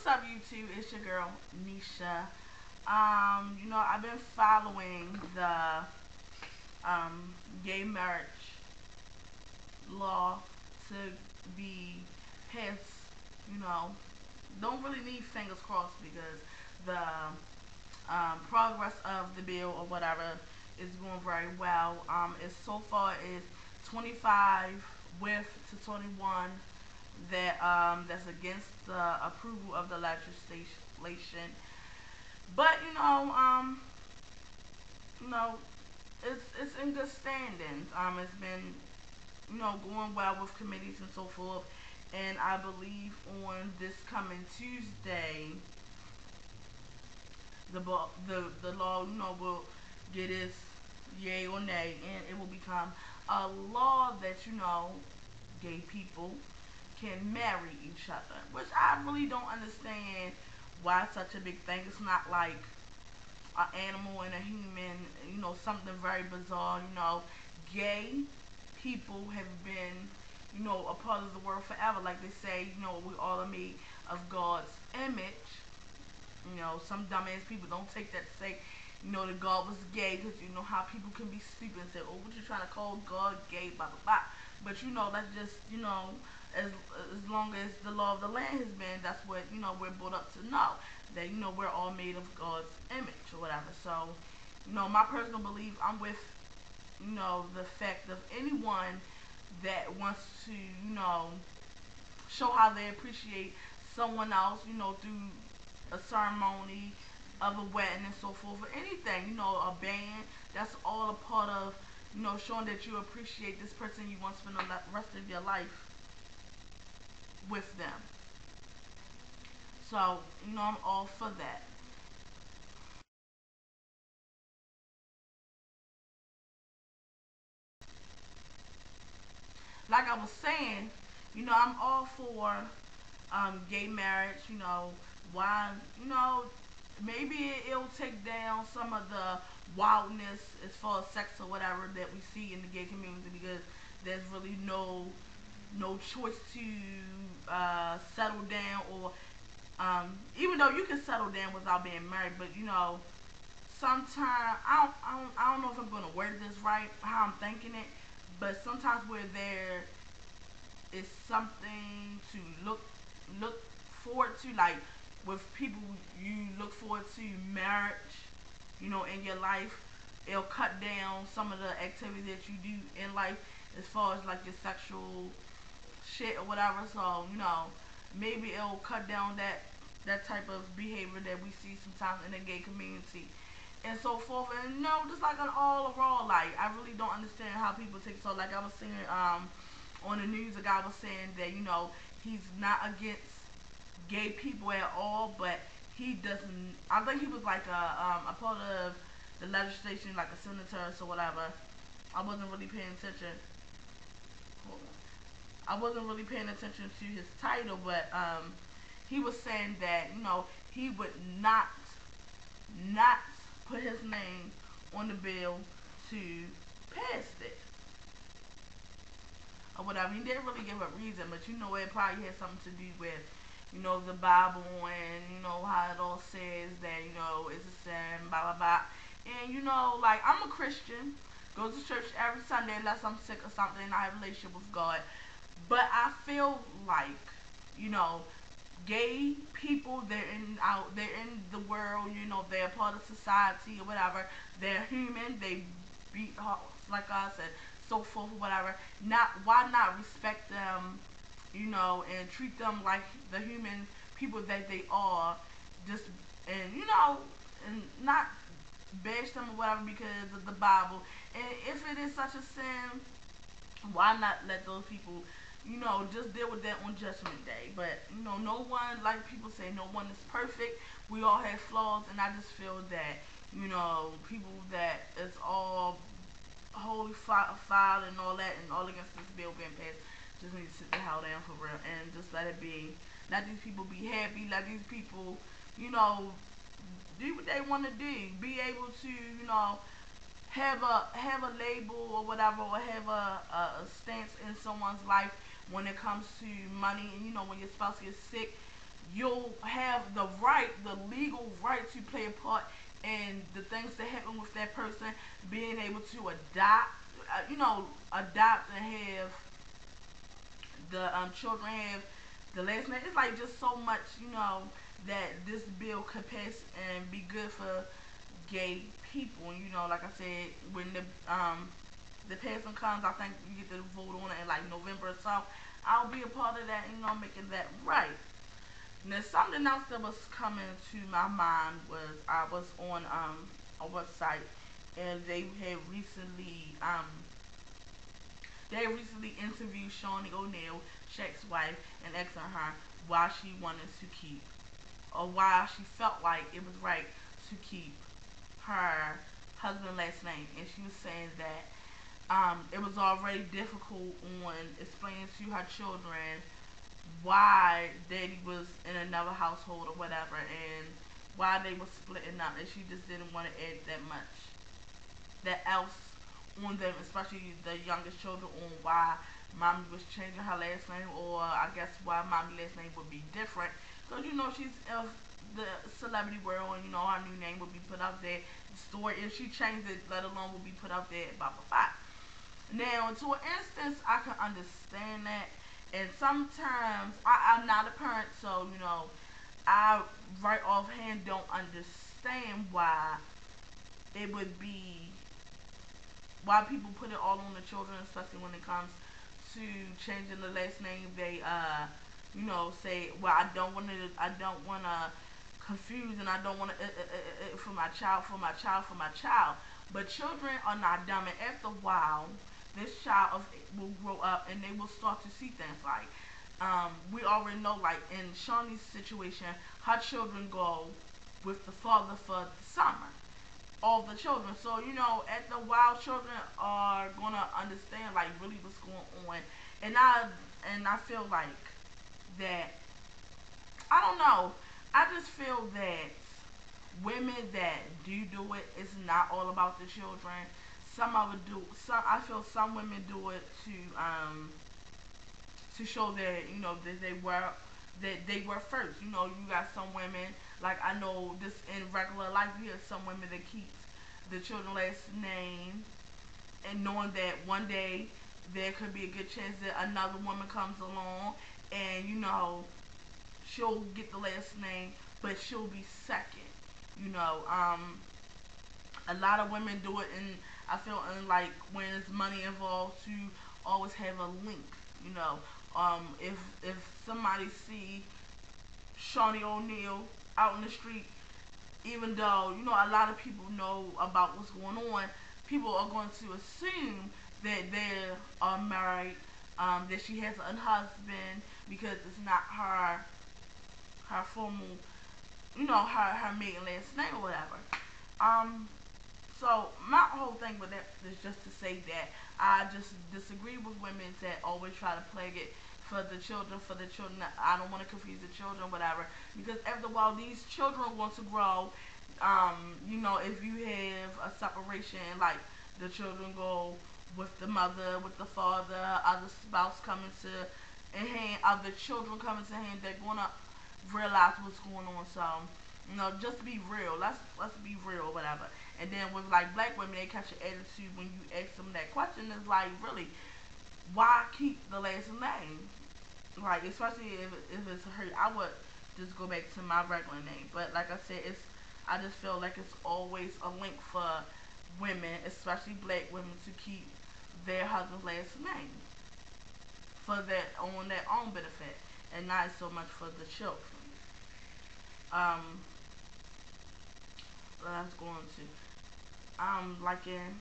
up, YouTube? It's your girl Nisha. I've been following the gay marriage law to be passed. You know, don't really need fingers crossed because the progress of the bill or whatever is going very well. It's so far is 25 with to 21 that's against the approval of the legislation. But you know, it's in good standings. It's been going well with committees and so forth. And I believe on this coming Tuesday, the law will get its yay or nay, and it will become a law that gay people can marry each other, which I really don't understand why it's such a big thing. It's not like an animal and a human, something very bizarre. Gay people have been, a part of the world forever. Like they say, we all are made of God's image. Some dumbass people don't take that to say, that God was gay, because how people can be stupid and say, oh, what you trying to call God gay, blah, blah, blah. But, that's just, as long as the law of the land has been, that's what, we're brought up to know. That, we're all made of God's image or whatever. So, my personal belief, I'm with, the fact of anyone that wants to, show how they appreciate someone else, through a ceremony of a wedding and so forth, or anything, a band, that's all a part of, showing that you appreciate this person you want to spend the rest of your life with them. So, I'm all for that. Like I was saying, I'm all for gay marriage. Why, maybe it'll take down some of the wildness as far as sex or whatever that we see in the gay community, because there's really no choice to settle down, or even though you can settle down without being married, but sometimes I don't know if I'm gonna word this right, how I'm thinking it, but sometimes where there is something to look forward to, like with people you look forward to marriage, in your life, it'll cut down some of the activities that you do in life as far as like your sexual shit or whatever. So, maybe it'll cut down that type of behavior that we see sometimes in the gay community and so forth. And just like an all overall, like I really don't understand how people take. So like I was saying, on the news, a guy was saying that he's not against gay people at all, but he doesn't. I think he was like a part of the legislation, like a senator or whatever. I wasn't really paying attention. Hold on. I wasn't really paying attention to his title, but he was saying that he would not put his name on the bill to pass it or whatever. He didn't really give a reason, but it probably had something to do with the Bible, and how it all says that it's a sin, blah blah blah. And like I'm a Christian, go to church every Sunday unless I'm sick or something and I have a relationship with God. But I feel like gay people, they're in the world, they're part of society or whatever. They're human. They beat hearts like us and so forth or whatever. Why not respect them, and treat them like the human people that they are, just and and not bash them or whatever because of the Bible. And if it is such a sin, why not let those people, just deal with that on Judgment Day? But no one, like people say, no one is perfect. We all have flaws, and I just feel that people that it's all holy filed and all that, and all against this bill being passed, just need to sit the hell down for real and just let it be. Let these people be happy. Let these people, do what they want to do. Be able to, have a label or whatever, or have a stance in someone's life when it comes to money. And when your spouse gets sick, you'll have the right, the legal right to play a part in the things that happen with that person, being able to adopt, adopt and have the children have the last name. It's like just so much, that this bill could pass and be good for gay people. And like I said, when the passing comes, I think you get to vote on it in like November or so. I'll be a part of that, making that right. Now, something else that was coming to my mind was I was on a website, and they recently interviewed Shawnee O'Neal, Shaq's wife, and asking her why she wanted to keep, or why she felt like it was right to keep her husband's last name. And she was saying that it was already difficult on explaining to her children why daddy was in another household or whatever, and why they were splitting up, and she just didn't want to add that else on them, especially the youngest children, on why mommy was changing her last name, or I guess why mommy's last name would be different. Because she's of the celebrity world, and her new name would be put out there. The story, if she changed it, let alone would be put out there, blah blah blah. Now, to an instance, I can understand that, and sometimes I'm not a parent, so I right offhand don't understand it would be why people put it all on the children, especially when it comes to changing the last name. They say, well, I don't want to confuse, and I don't want to for my child, for my child, for my child. But children are not dumb, and after a while, this child will grow up, and they will start to see things like, we already know, like in Shawnee's situation, her children go with the father for the summer. All the children. So, at the while, children are gonna understand like really what's going on. And I feel like that, I don't know. I just feel that women that do it, it's not all about the children. Some of it do. I feel some women do it to show that they were first. You got some women, like I know this in regular life. You have some women that keep the children's last name, and knowing that one day there could be a good chance that another woman comes along, and she'll get the last name, but she'll be second. You know, a lot of women do it, and I feel like when there's money involved, to always have a link. You know, if somebody see Shawnee O'Neal out in the street, even though a lot of people know about what's going on, people are going to assume that they are married, that she has a husband, because it's not her formal, her maiden last name or whatever. So my whole thing with that is just to say that I just disagree with women that always try to plague it for the children, I don't want to confuse the children, whatever. Because after a while, these children want to grow. If you have a separation, like the children go with the mother, with the father, other spouse coming to hand, other children coming to hand, they're gonna realize what's going on. So, just be real. Let's be real, whatever. And then with like black women, they catch an attitude when you ask them that question. It's like, really, why keep the last name? Like, especially if it's hurt, I would just go back to my regular name. But like I said, I just feel like it's always a link for women, especially black women, to keep their husband's last name for their own benefit, and not so much for the children. Um, what I was going to, like in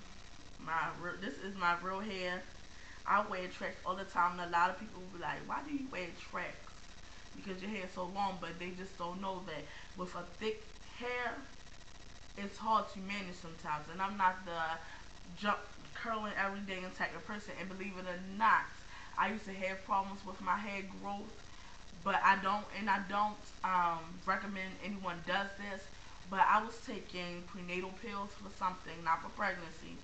this is my real hair. I wear tracks all the time, and a lot of people will be like, "Why do you wear tracks?" Because your hair is so long, but they just don't know that with a thick hair, it's hard to manage sometimes. And I'm not the jump curling every day and type of person. And believe it or not, I used to have problems with my hair growth, but I don't recommend anyone does this. But I was taking prenatal pills for something, not for pregnancy.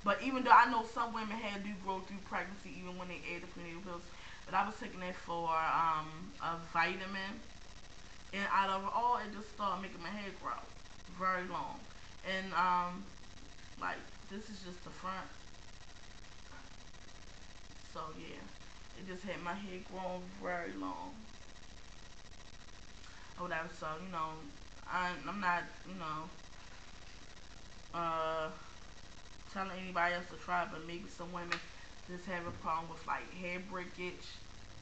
But even though I know some women hair do grow through pregnancy, even when they add the prenatal pills, but I was taking it for a vitamin, And out of all, it just started making my hair grow very long. And like this is just the front. So yeah, it just had my hair grown very long or whatever. So I'm not uh telling anybody else to try, but maybe some women just have a problem with like hair breakage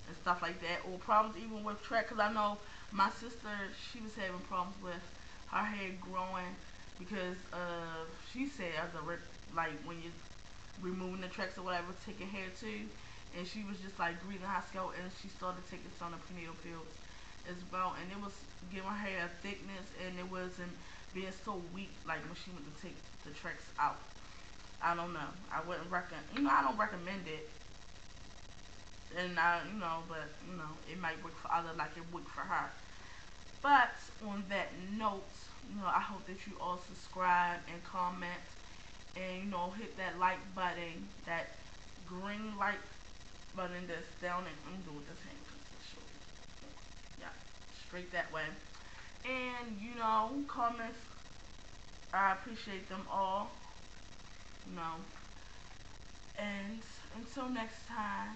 and stuff like that, or problems even with track. Cause I know my sister, she was having problems with her hair growing because she said like when you removing the tracks or whatever, taking hair too, and she was just like breathing hot scale, and she started taking some of the prenatal pills as well, and it was giving her hair a thickness, and it wasn't being so weak like when she went to take the tracks out. I don't know. I wouldn't recommend. I don't recommend it, and but it might work for others like it worked for her. But on that note, I hope that you all subscribe and comment, and hit that like button, that green like button that's down. And I'm doing this hand because it's short. Yeah, straight that way. And comments. I appreciate them all. You know, and until next time.